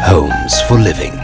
Homes for living.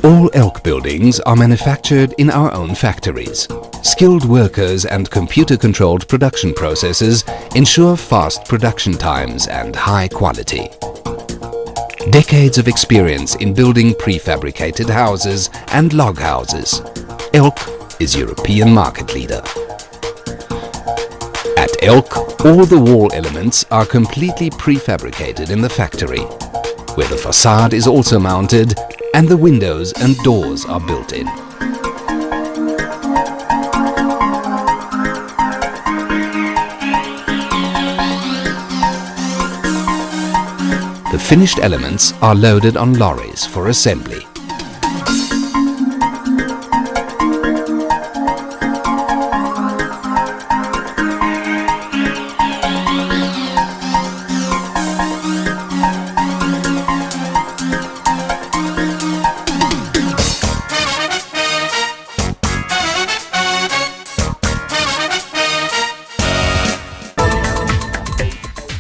All ELK buildings are manufactured in our own factories. Skilled workers and computer-controlled production processes ensure fast production times and high quality. Decades of experience in building prefabricated houses and log houses. ELK is European market leader. At ELK, all the wall elements are completely prefabricated in the factory, where the facade is also mounted and the windows and doors are built in. The finished elements are loaded on lorries for assembly.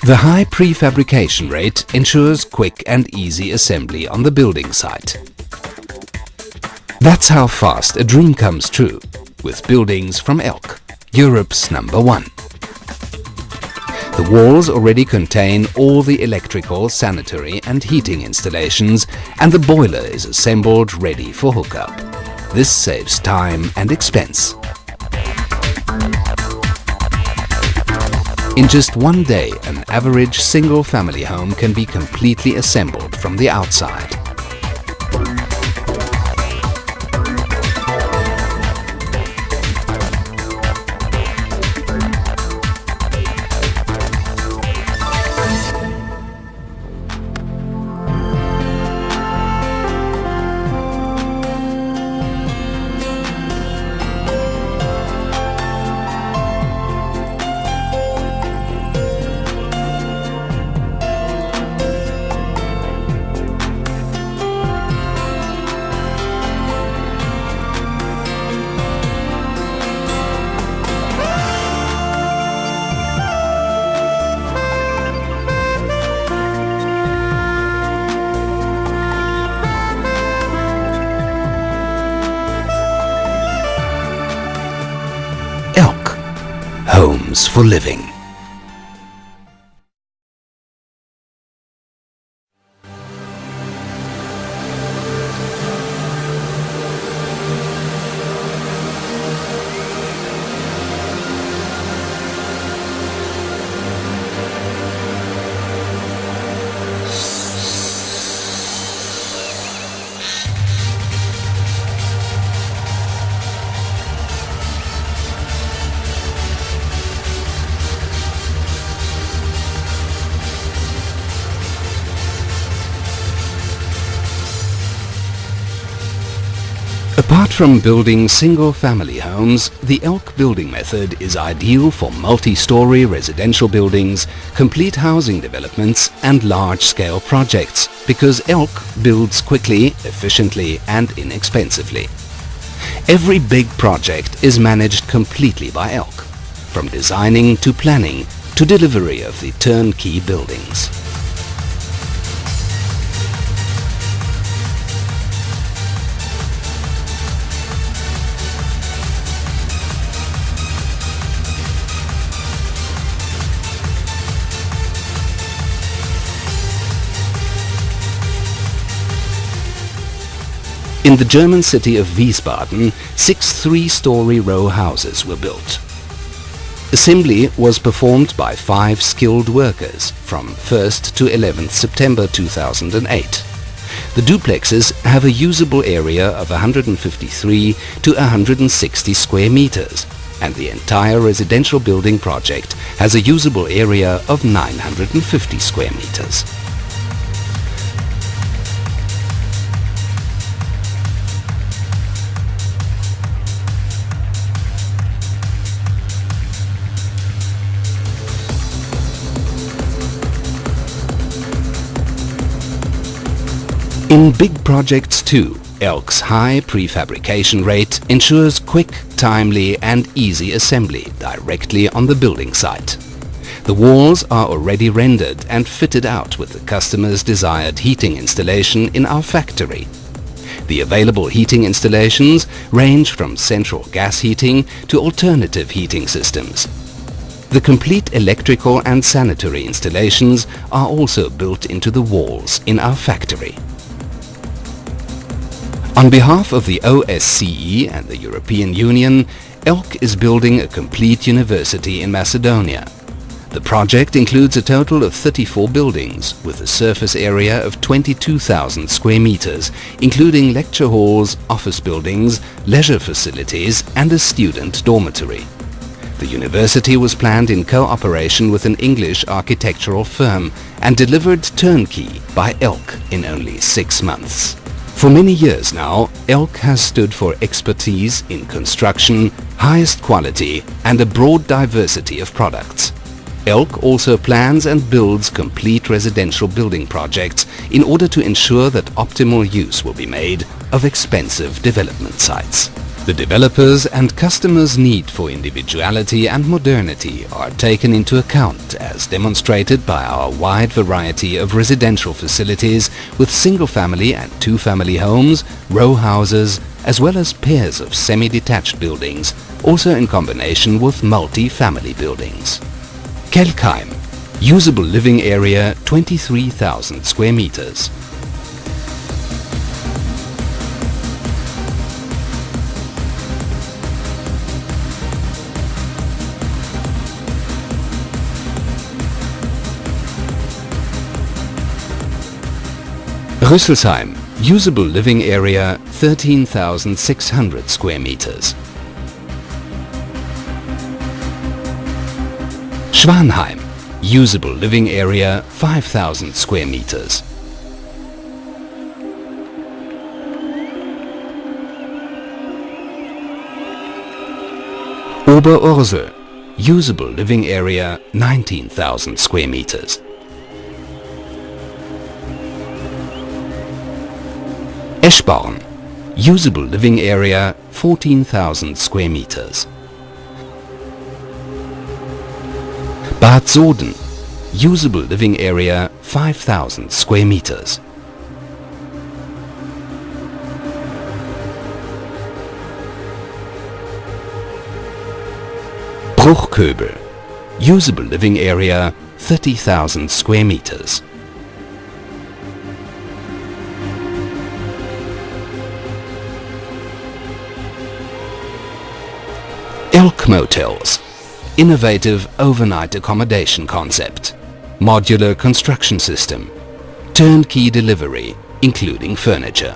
The high prefabrication rate ensures quick and easy assembly on the building site. That's how fast a dream comes true with buildings from ELK, Europe's #1. The walls already contain all the electrical, sanitary and heating installations, and the boiler is assembled ready for hookup. This saves time and expense. In just one day, an average single-family home can be completely assembled from the outside. homes for living. Apart from building single-family homes, the ELK building method is ideal for multi-story residential buildings, complete housing developments and large-scale projects because ELK builds quickly, efficiently and inexpensively. Every big project is managed completely by ELK, from designing to planning to delivery of the turnkey buildings. In the German city of Wiesbaden, 6 3-story row houses were built. Assembly was performed by 5 skilled workers from 1st to 11th September 2008. The duplexes have a usable area of 153 to 160 square meters, and the entire residential building project has a usable area of 950 square meters. In big projects too, ELK's high prefabrication rate ensures quick, timely and easy assembly directly on the building site. The walls are already rendered and fitted out with the customer's desired heating installation in our factory. The available heating installations range from central gas heating to alternative heating systems. The complete electrical and sanitary installations are also built into the walls in our factory. On behalf of the OSCE and the European Union, ELK is building a complete university in Macedonia. The project includes a total of 34 buildings with a surface area of 22,000 square meters, including lecture halls, office buildings, leisure facilities and a student dormitory. The university was planned in cooperation with an English architectural firm and delivered turnkey by ELK in only 6 months. For many years now, ELK has stood for expertise in construction, highest quality and a broad diversity of products. ELK also plans and builds complete residential building projects in order to ensure that optimal use will be made of expensive development sites. The developers' and customers' need for individuality and modernity are taken into account as demonstrated by our wide variety of residential facilities with single-family and two-family homes, row houses, as well as pairs of semi-detached buildings, also in combination with multi-family buildings. Kelkheim, usable living area 23,000 square meters. Rüsselsheim, usable living area 13,600 square meters. Schwanheim, usable living area 5,000 square meters. Oberursel, usable living area 19,000 square meters. Eschborn, usable living area 14,000 square meters. Bad Soden, usable living area 5,000 square meters. Hochköbel. Usable living area 30,000 square meters. Elk Motels. Innovative overnight accommodation concept. Modular construction system. Turnkey delivery, including furniture.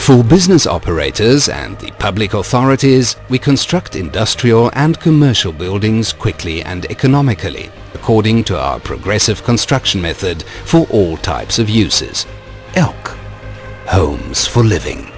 For business operators and the public authorities, we construct industrial and commercial buildings quickly and economically, according to our progressive construction method for all types of uses. Elk. Homes for living.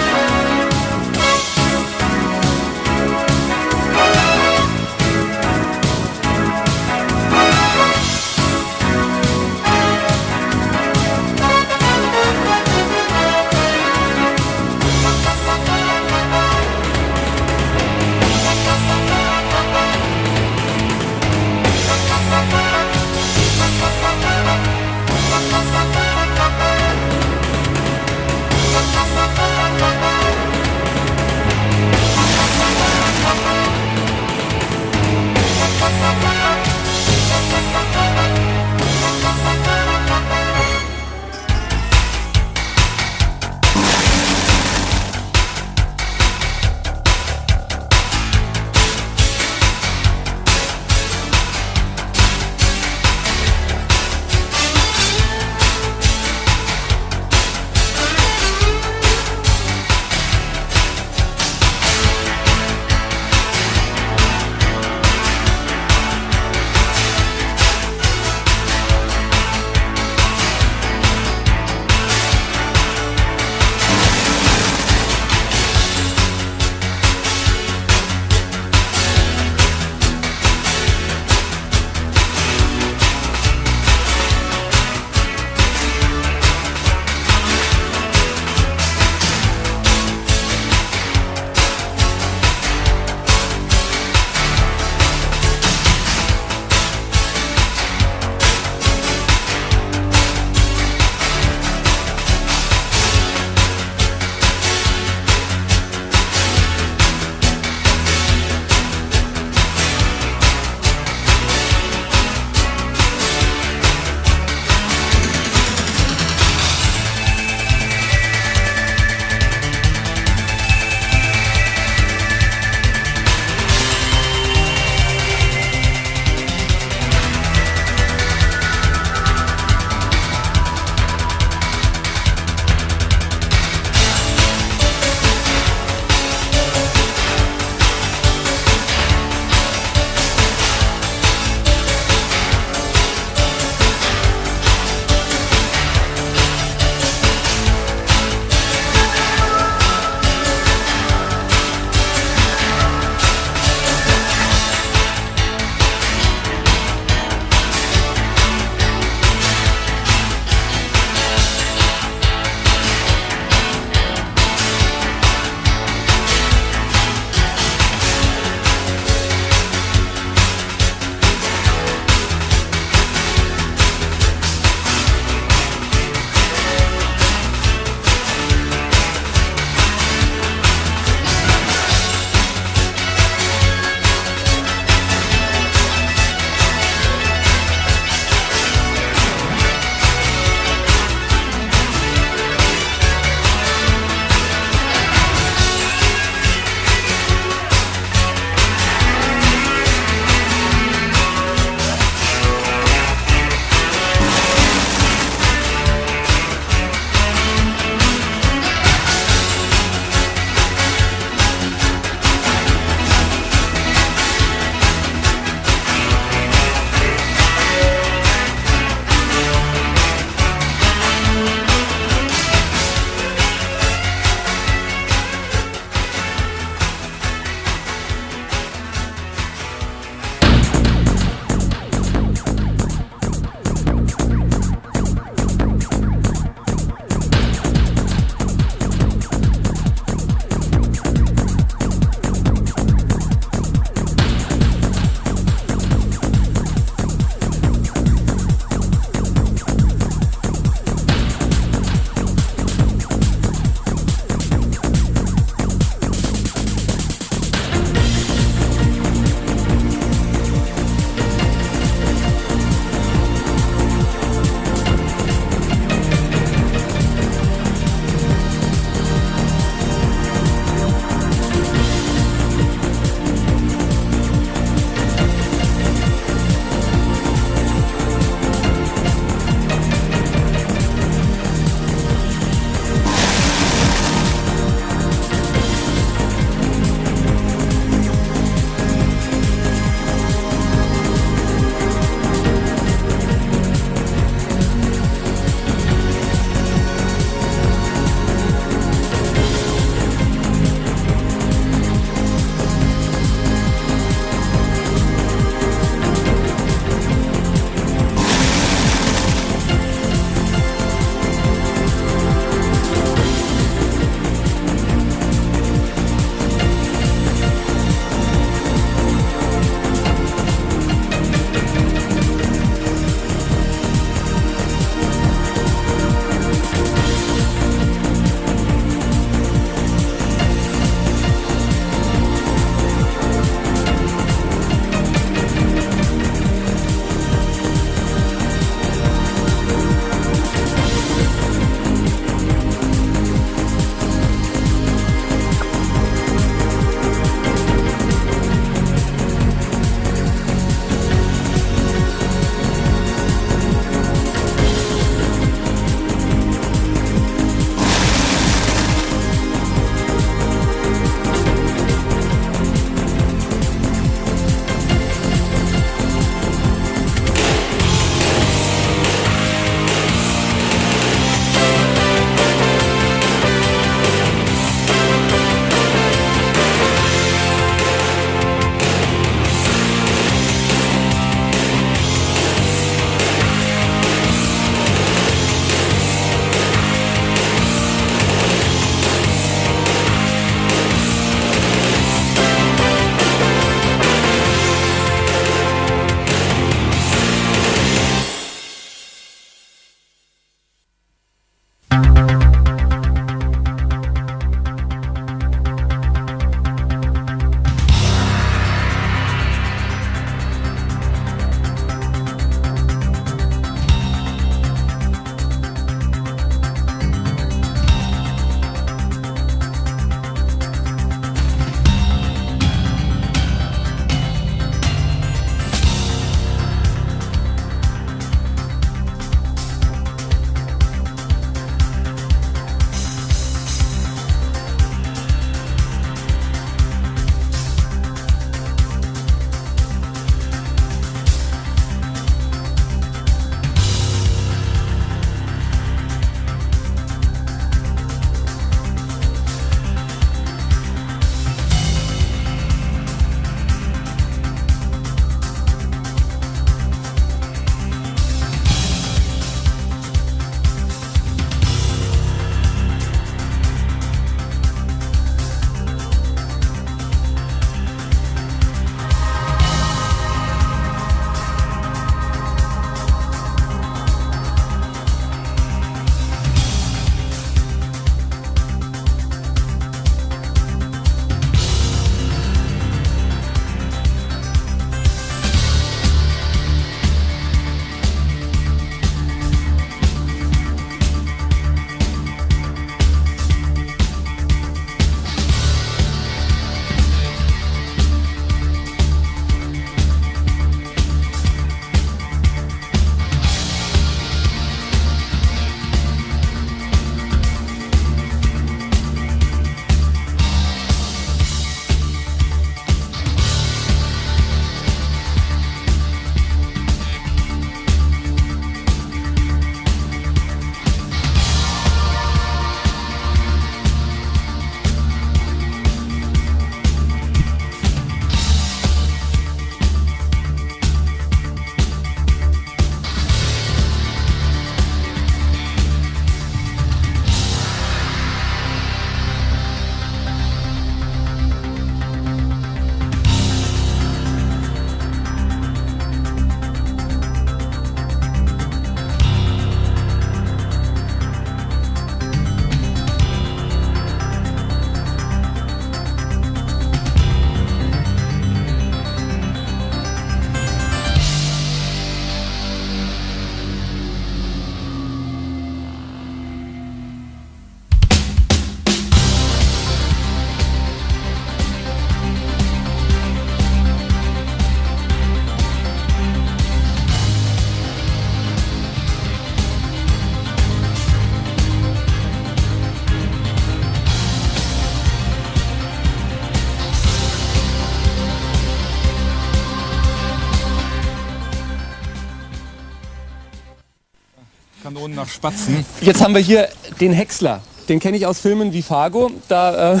nach Spatzen. Jetzt haben wir hier den Häcksler. Den kenne ich aus Filmen wie Fargo. Da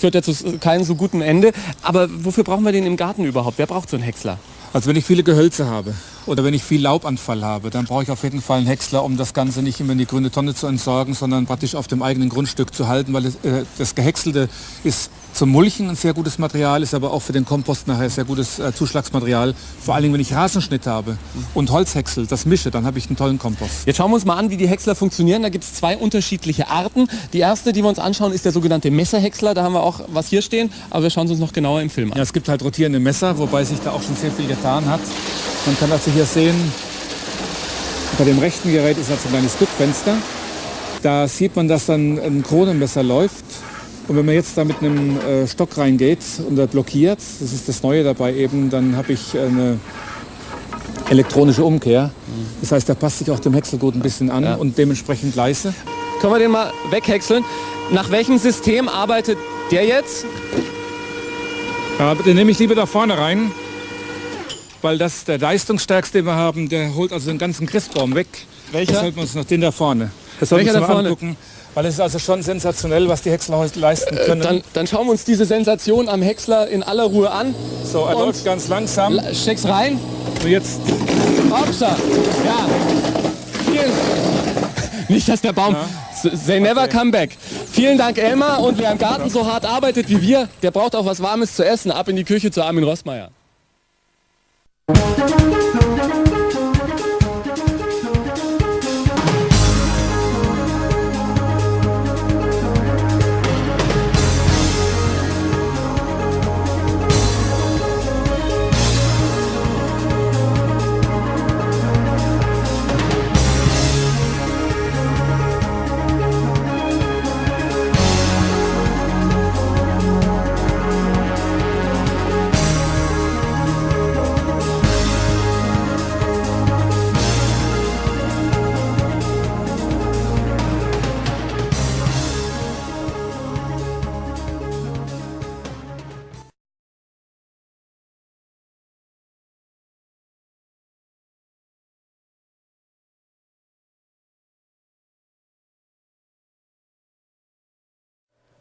führt er zu keinem so guten Ende. Aber wofür brauchen wir den im Garten überhaupt? Wer braucht so einen Häcksler? Also wenn ich viele Gehölze habe oder wenn ich viel Laubanfall habe, dann brauche ich auf jeden Fall einen Häcksler, um das Ganze nicht immer in die grüne Tonne zu entsorgen, sondern praktisch auf dem eigenen Grundstück zu halten, weil das Gehäckselte ist zum Mulchen ein sehr gutes Material, ist aber auch für den Kompost nachher sehr gutes Zuschlagsmaterial. Vor allen Dingen, wenn ich Rasenschnitt habe und Holzhäcksel, das mische, dann habe ich einen tollen Kompost. Jetzt schauen wir uns mal an, wie die Häcksler funktionieren. Da gibt es 2 unterschiedliche Arten. Die erste, die wir uns anschauen, ist der sogenannte Messerhäcksler. Da haben wir auch was hier stehen, aber wir schauen es uns noch genauer im Film an. Ja, es gibt halt rotierende Messer, wobei sich da auch schon sehr viel getan hat. Man kann also hier sehen, bei dem rechten Gerät ist also ein kleines Guckfenster. Da sieht man, dass dann ein Kronenmesser läuft. Und wenn man jetzt da mit einem Stock reingeht und er blockiert, das ist das Neue dabei eben, dann habe ich eine elektronische Umkehr. Das heißt, der passt sich auch dem Häckselgut ein bisschen an und dementsprechend leise. Können wir den mal weghäckseln? Nach welchem System arbeitet der jetzt? Ja, den nehme ich lieber da vorne rein, weil das der leistungsstärkste, den wir haben, der holt also den ganzen Christbaum weg. Welcher? Das sollten wir uns noch den da vorne. Das sollten wir uns mal angucken. Weil es ist also schon sensationell, was die Häcksler heute leisten können. Dann schauen wir uns diese Sensation am Häcksler in aller Ruhe an. So, er läuft ganz langsam. Steck's rein. So jetzt. Hopsa. Ja. Nicht, dass der Baum... They never come back. Vielen Dank, Elmar. Und wer im Garten so hart arbeitet wie wir, der braucht auch was Warmes zu essen. Ab in die Küche zu Armin Rossmeier.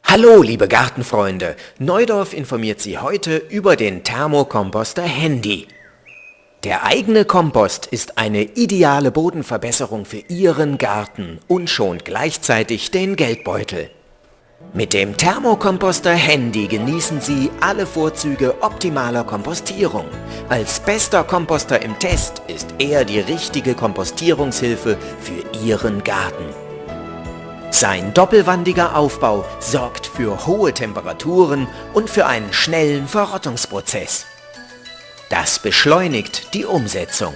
Hallo liebe Gartenfreunde, Neudorf informiert Sie heute über den Thermokomposter Handy. Der eigene Kompost ist eine ideale Bodenverbesserung für Ihren Garten und schont gleichzeitig den Geldbeutel. Mit dem Thermokomposter Handy genießen Sie alle Vorzüge optimaler Kompostierung. Als bester Komposter im Test ist er die richtige Kompostierungshilfe für Ihren Garten. Sein doppelwandiger Aufbau sorgt für hohe Temperaturen und für einen schnellen Verrottungsprozess. Das beschleunigt die Umsetzung.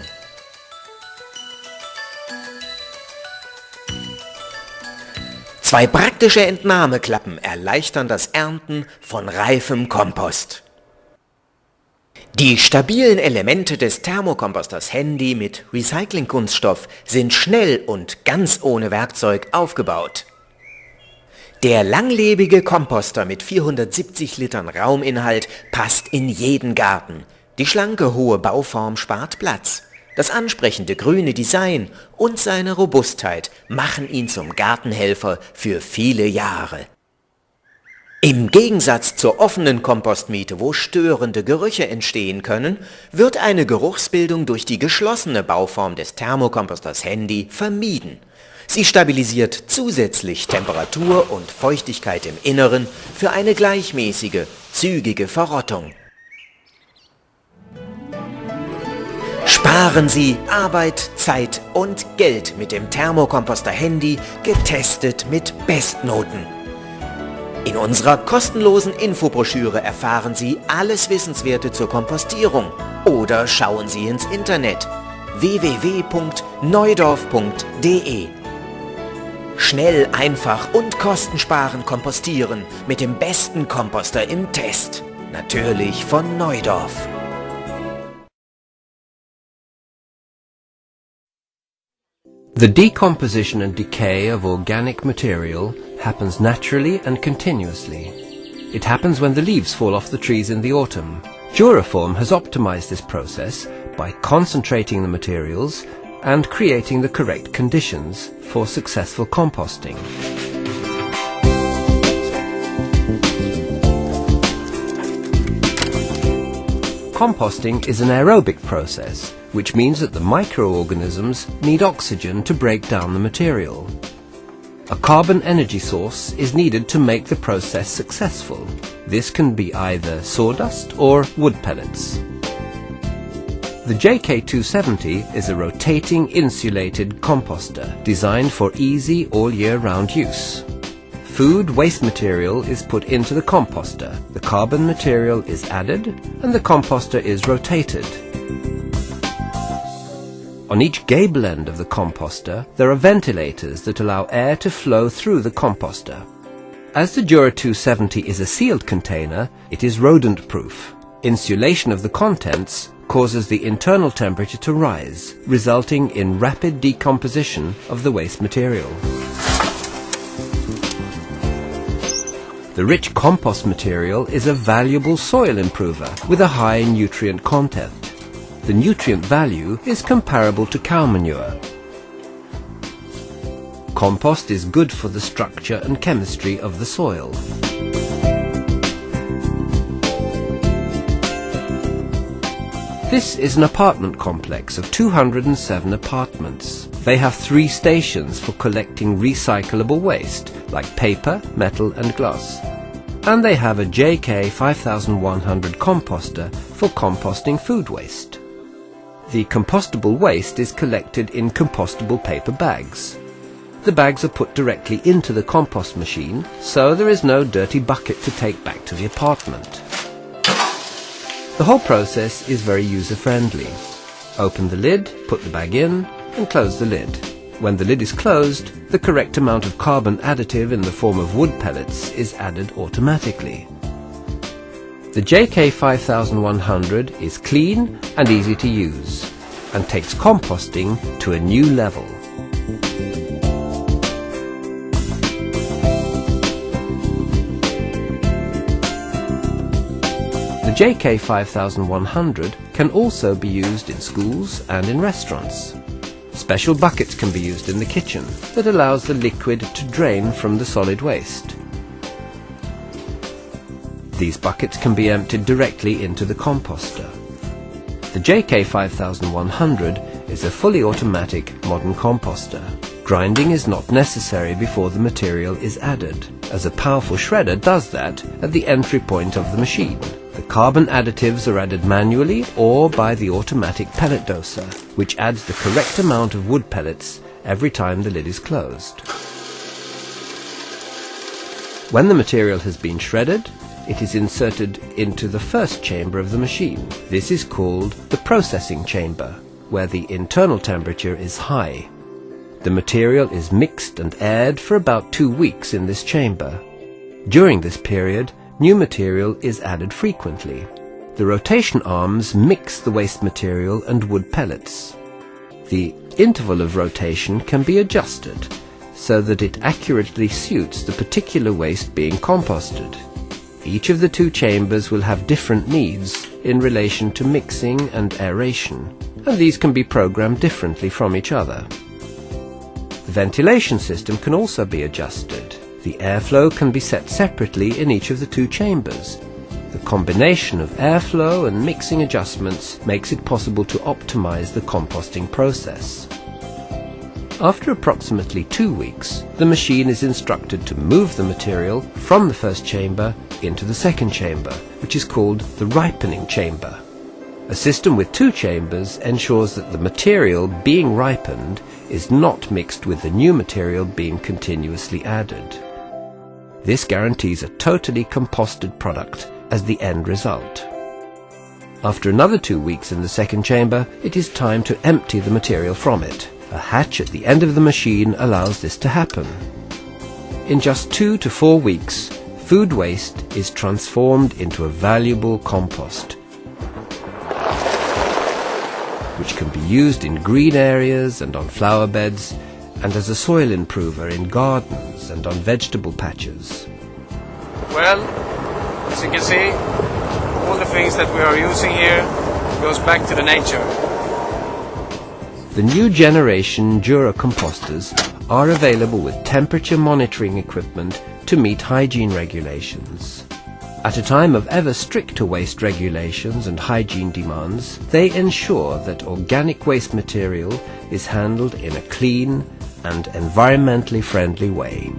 Zwei praktische Entnahmeklappen erleichtern das Ernten von reifem Kompost. Die stabilen Elemente des Thermokomposters Handy mit Recyclingkunststoff sind schnell und ganz ohne Werkzeug aufgebaut. Der langlebige Komposter mit 470 Litern Rauminhalt passt in jeden Garten. Die schlanke hohe Bauform spart Platz. Das ansprechende grüne Design und seine Robustheit machen ihn zum Gartenhelfer für viele Jahre. Im Gegensatz zur offenen Kompostmiete, wo störende Gerüche entstehen können, wird eine Geruchsbildung durch die geschlossene Bauform des Thermokomposters Handy vermieden. Sie stabilisiert zusätzlich Temperatur und Feuchtigkeit im Inneren für eine gleichmäßige, zügige Verrottung. Sparen Sie Arbeit, Zeit und Geld mit dem Thermokomposter Handy, getestet mit Bestnoten. In unserer kostenlosen Infobroschüre erfahren Sie alles Wissenswerte zur Kompostierung oder schauen Sie ins Internet www.neudorf.de. Schnell, einfach und kostensparend kompostieren mit dem besten Komposter im Test. Natürlich von Neudorf. The decomposition and decay of organic material happens naturally and continuously. It happens when the leaves fall off the trees in the autumn. Duraform has optimized this process by concentrating the materials, and creating the correct conditions for successful composting. Composting is an aerobic process, which means that the microorganisms need oxygen to break down the material. A carbon energy source is needed to make the process successful. This can be either sawdust or wood pellets. The JK270 is a rotating insulated composter designed for easy all-year-round use. Food waste material is put into the composter, the carbon material is added, and the composter is rotated. On each gable end of the composter, there are ventilators that allow air to flow through the composter. As the Dura 270 is a sealed container, it is rodent-proof. Insulation of the contents causes the internal temperature to rise, resulting in rapid decomposition of the waste material. The rich compost material is a valuable soil improver with a high nutrient content. The nutrient value is comparable to cow manure. Compost is good for the structure and chemistry of the soil. This is an apartment complex of 207 apartments. They have 3 stations for collecting recyclable waste, like paper, metal and glass. And they have a JK 5100 composter for composting food waste. The compostable waste is collected in compostable paper bags. The bags are put directly into the compost machine, so there is no dirty bucket to take back to the apartment. The whole process is very user-friendly. Open the lid, put the bag in, and close the lid. When the lid is closed, the correct amount of carbon additive in the form of wood pellets is added automatically. The JK 5100 is clean and easy to use, and takes composting to a new level. The JK 5100 can also be used in schools and in restaurants. Special buckets can be used in the kitchen that allows the liquid to drain from the solid waste. These buckets can be emptied directly into the composter. The JK 5100 is a fully automatic modern composter. Grinding is not necessary before the material is added, as a powerful shredder does that at the entry point of the machine. The carbon additives are added manually or by the automatic pellet doser, which adds the correct amount of wood pellets every time the lid is closed. When the material has been shredded, it is inserted into the first chamber of the machine. This is called the processing chamber, where the internal temperature is high. The material is mixed and aired for about 2 weeks in this chamber. During this period, new material is added frequently. The rotation arms mix the waste material and wood pellets. The interval of rotation can be adjusted so that it accurately suits the particular waste being composted. Each of the 2 chambers will have different needs in relation to mixing and aeration, and these can be programmed differently from each other. The ventilation system can also be adjusted. The airflow can be set separately in each of the 2 chambers. The combination of airflow and mixing adjustments makes it possible to optimize the composting process. After approximately 2 weeks, the machine is instructed to move the material from the first chamber into the second chamber, which is called the ripening chamber. A system with 2 chambers ensures that the material being ripened is not mixed with the new material being continuously added. This guarantees a totally composted product as the end result. After another 2 weeks in the second chamber, it is time to empty the material from it. A hatch at the end of the machine allows this to happen. In just 2 to 4 weeks, food waste is transformed into a valuable compost, which can be used in green areas and on flower beds, and as a soil improver in gardens and on vegetable patches. Well, as you can see, all the things that we are using here goes back to the nature. The new generation Dura composters are available with temperature monitoring equipment to meet hygiene regulations. At a time of ever stricter waste regulations and hygiene demands, they ensure that organic waste material is handled in a clean and environmentally friendly way.